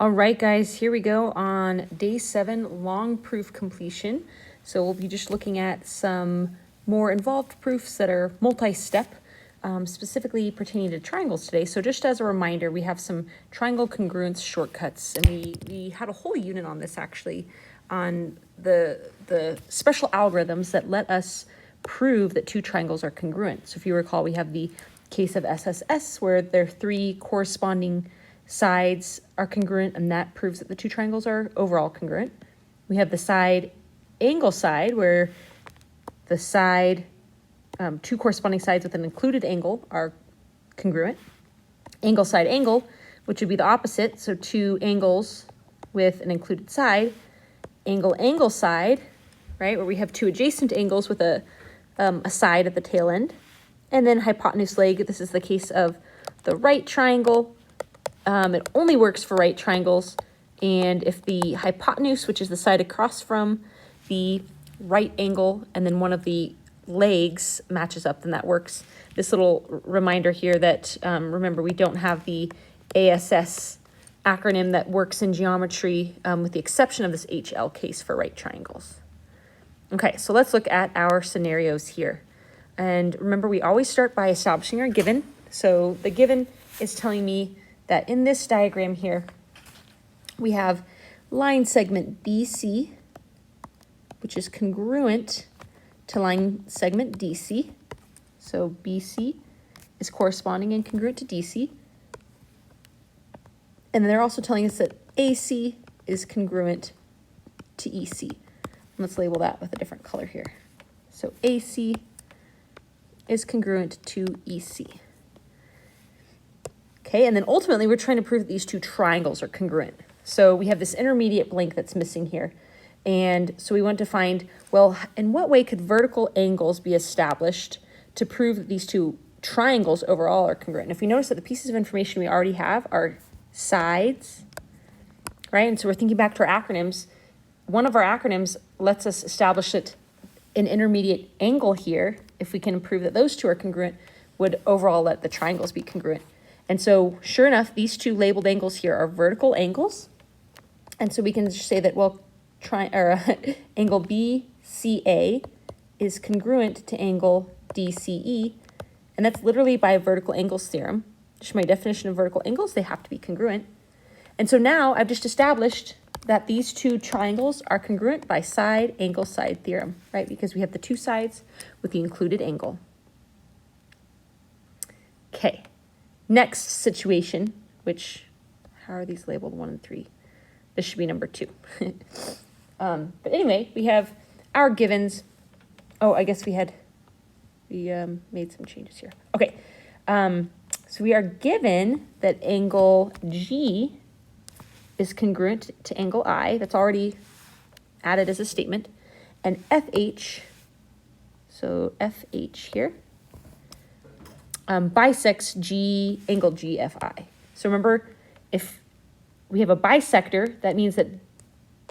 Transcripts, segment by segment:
All right, guys, here we go on day 7, long proof completion. So we'll be just looking at some more involved proofs that are multi-step, specifically pertaining to triangles today. So just as a reminder, we have some triangle congruence shortcuts, and we had a whole unit on this actually, on the special algorithms that let us prove that two triangles are congruent. So if you recall, we have the case of SSS where their 3 corresponding sides are congruent, and that proves that the two triangles are overall congruent. We have the side angle side where the side, 2 corresponding sides with an included angle are congruent. Angle side angle, which would be the opposite, so 2 angles with an included side. Angle angle side, right, where we have 2 adjacent angles with a side at the tail end. And then hypotenuse leg, this is the case of the right triangle. It only works for right triangles, and if the hypotenuse, which is the side across from the right angle, and then one of the legs matches up, then that works. This little reminder here that, remember, we don't have the ASS acronym that works in geometry, with the exception of this HL case for right triangles. Okay, so let's look at our scenarios here. And remember, we always start by establishing our given. So the given is telling me that in this diagram here, we have line segment BC, which is congruent to line segment DC. So BC is corresponding and congruent to DC. And they're also telling us that AC is congruent to EC. Let's label that with a different color here. So AC is congruent to EC. Okay, and then ultimately we're trying to prove that these two triangles are congruent. So we have this intermediate blank that's missing here. And so we want to find, well, in what way could vertical angles be established to prove that these two triangles overall are congruent? And if we notice that the pieces of information we already have are sides, right? And so we're thinking back to our acronyms. One of our acronyms lets us establish that an intermediate angle here, if we can prove that those two are congruent, would overall let the triangles be congruent. And so sure enough, these 2 labeled angles here are vertical angles. And so we can just say that, well, angle BCA is congruent to angle DCE. And that's literally by vertical angles theorem. Just my definition of vertical angles, they have to be congruent. And so now I've just established that these 2 triangles are congruent by side angle side theorem, right? Because we have the 2 sides with the included angle. Okay. Next situation, which, how are these labeled 1 and 3? This should be number 2. But anyway, we have our givens. Oh, I guess we made some changes here. Okay, so we are given that angle G is congruent to angle I. That's already added as a statement. And FH, so FH here, bisects angle GFI. So remember, if we have a bisector, that means that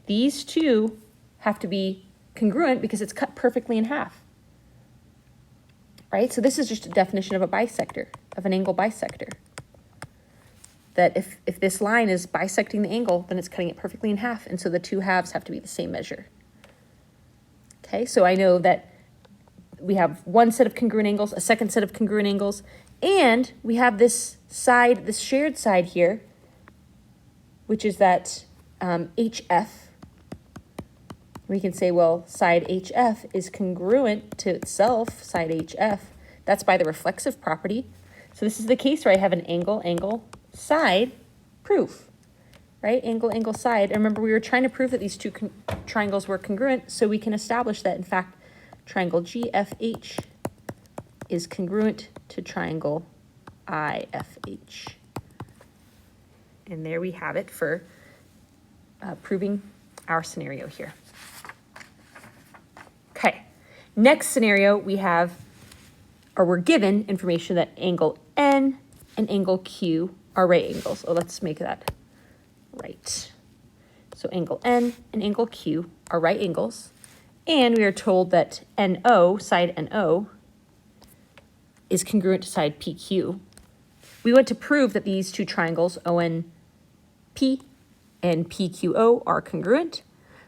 these 2 have to be congruent because it's cut perfectly in half, right? So this is just a definition of a bisector, of an angle bisector. That if this line is bisecting the angle, then it's cutting it perfectly in half, and so the 2 halves have to be the same measure. Okay, so I know that we have one set of congruent angles, a second set of congruent angles, and we have this side, this shared side here, which is that HF. We can say, well, side HF is congruent to itself, side HF. That's by the reflexive property. So this is the case where I have an angle side proof, right? Angle side. And remember, we were trying to prove that these 2 triangles were congruent, so we can establish that, in fact, triangle GFH is congruent to triangle IFH. And there we have it for proving our scenario here. Okay, next scenario we have, or we're given information that angle N and angle Q are right angles. Oh, let's make that right. So angle N and angle Q are right angles. And we are told that NO, side NO, is congruent to side PQ. We want to prove that these 2 triangles, ONP and PQO are congruent.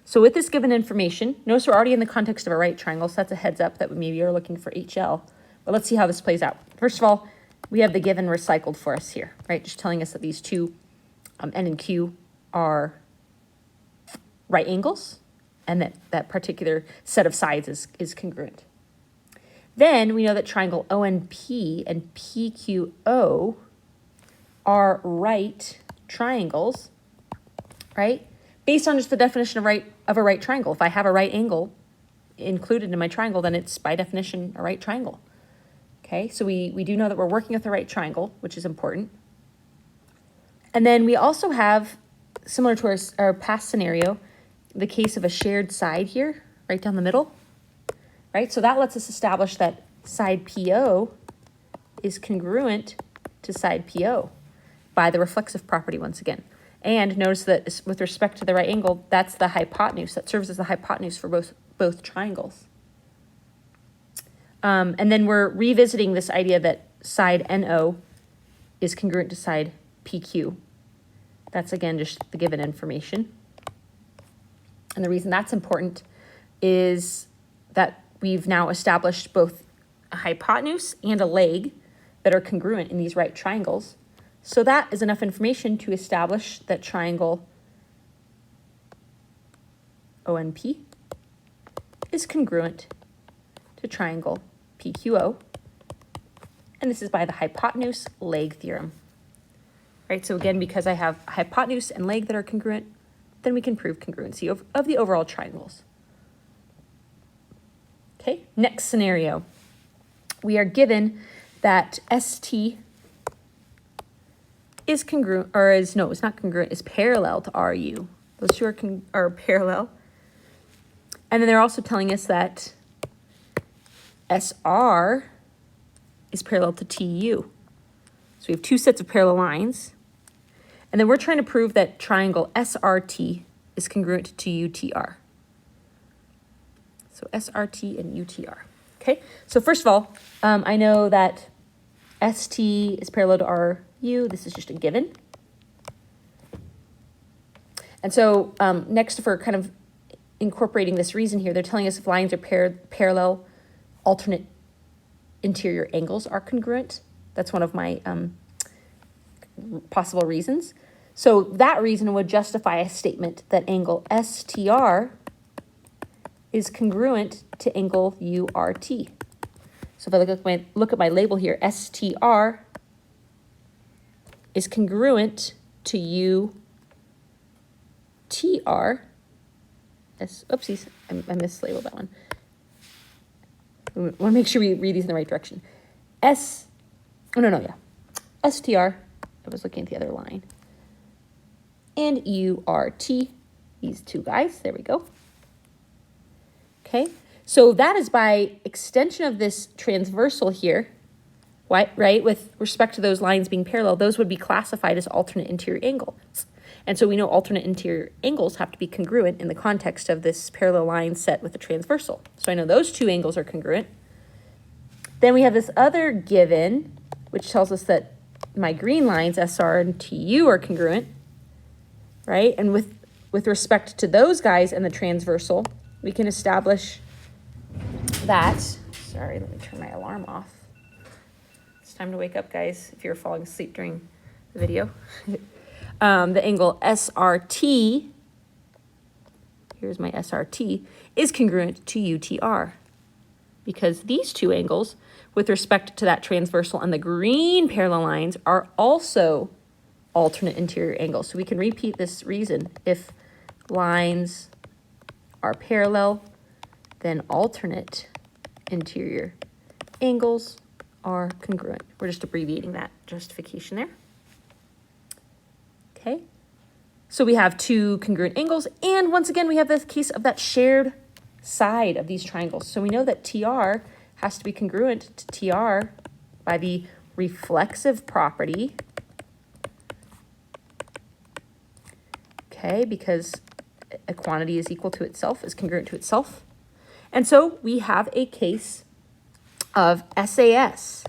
So with this given information, notice we're already in the context of a right triangle, so that's a heads up that we maybe are looking for HL. But let's see how this plays out. First of all, we have the given recycled for us here, right? Just telling us that these two, N and Q, are right angles, and that particular set of sides is congruent. Then we know that triangle ONP and PQO are right triangles, right? Based on just the definition of a right triangle. If I have a right angle included in my triangle, then it's by definition a right triangle. Okay, so we do know that we're working with a right triangle, which is important. And then we also have, similar to our past scenario, the case of a shared side here, right down the middle, right? So that lets us establish that side PO is congruent to side PO by the reflexive property once again. And notice that with respect to the right angle, that's the hypotenuse. That serves as the hypotenuse for both triangles. And then we're revisiting this idea that side NO is congruent to side PQ. That's, again, just the given information. And the reason that's important is that we've now established both a hypotenuse and a leg that are congruent in these right triangles. So that is enough information to establish that triangle ONP is congruent to triangle PQO. And this is by the hypotenuse leg theorem. Right, so again, because I have hypotenuse and leg that are congruent, then we can prove congruency of the overall triangles. Okay, next scenario. We are given that ST is congruent, or is, no, it's not congruent, is parallel to RU. Those two are parallel. And then they're also telling us that SR is parallel to TU. So we have two sets of parallel lines. And then we're trying to prove that triangle SRT is congruent to UTR. So SRT and UTR. Okay, so first of all, I know that ST is parallel to RU. This is just a given. And so next, for kind of incorporating this reason here, they're telling us if lines are parallel, alternate interior angles are congruent. That's one of my possible reasons. So that reason would justify a statement that angle STR is congruent to angle URT. So if I look at my label here, STR is congruent to UTR. Oopsies, I mislabeled that one. We want to make sure we read these in the right direction. STR, I was looking at the other line. And URT, these two guys, there we go. Okay, so that is by extension of this transversal here, right, with respect to those lines being parallel, those would be classified as alternate interior angles. And so we know alternate interior angles have to be congruent in the context of this parallel line set with the transversal. So I know those two angles are congruent. Then we have this other given, which tells us that my green lines, SR and TU, are congruent, right? And with respect to those guys and the transversal, we can establish that, sorry, let me turn my alarm off. It's time to wake up, guys, if you're falling asleep during the video. The angle SRT, here's my SRT, is congruent to UTR because these two angles, with respect to that transversal and the green parallel lines, are also alternate interior angles. So we can repeat this reason. If lines are parallel, then alternate interior angles are congruent. We're just abbreviating that justification there. Okay, so we have two congruent angles, and once again, we have this case of that shared side of these triangles. So we know that TR has to be congruent to TR by the reflexive property, okay, because a quantity is equal to itself, is congruent to itself. And so we have a case of SAS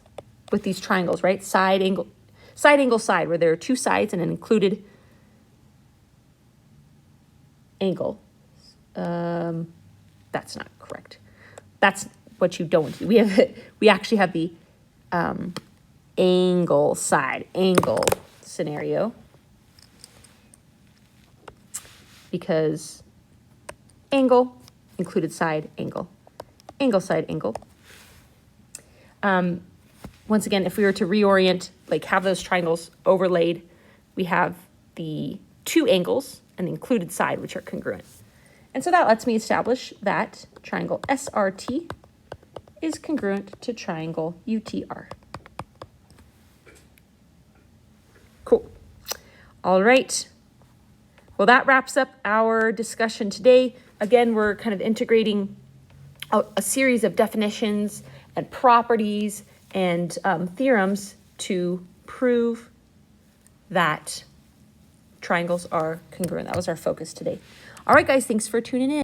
with these triangles, right? Side, angle, side, where there are two sides and an included angle. That's not correct. That's what you don't do. We actually have the angle scenario, because angle, included side, angle, side, angle. Once again, if we were to reorient, like have those triangles overlaid, we have the two angles and the included side, which are congruent. And so that lets me establish that triangle SRT is congruent to triangle UTR. Cool. All right. Well, that wraps up our discussion today. Again, we're kind of integrating a series of definitions and properties and theorems to prove that triangles are congruent. That was our focus today. All right, guys, thanks for tuning in.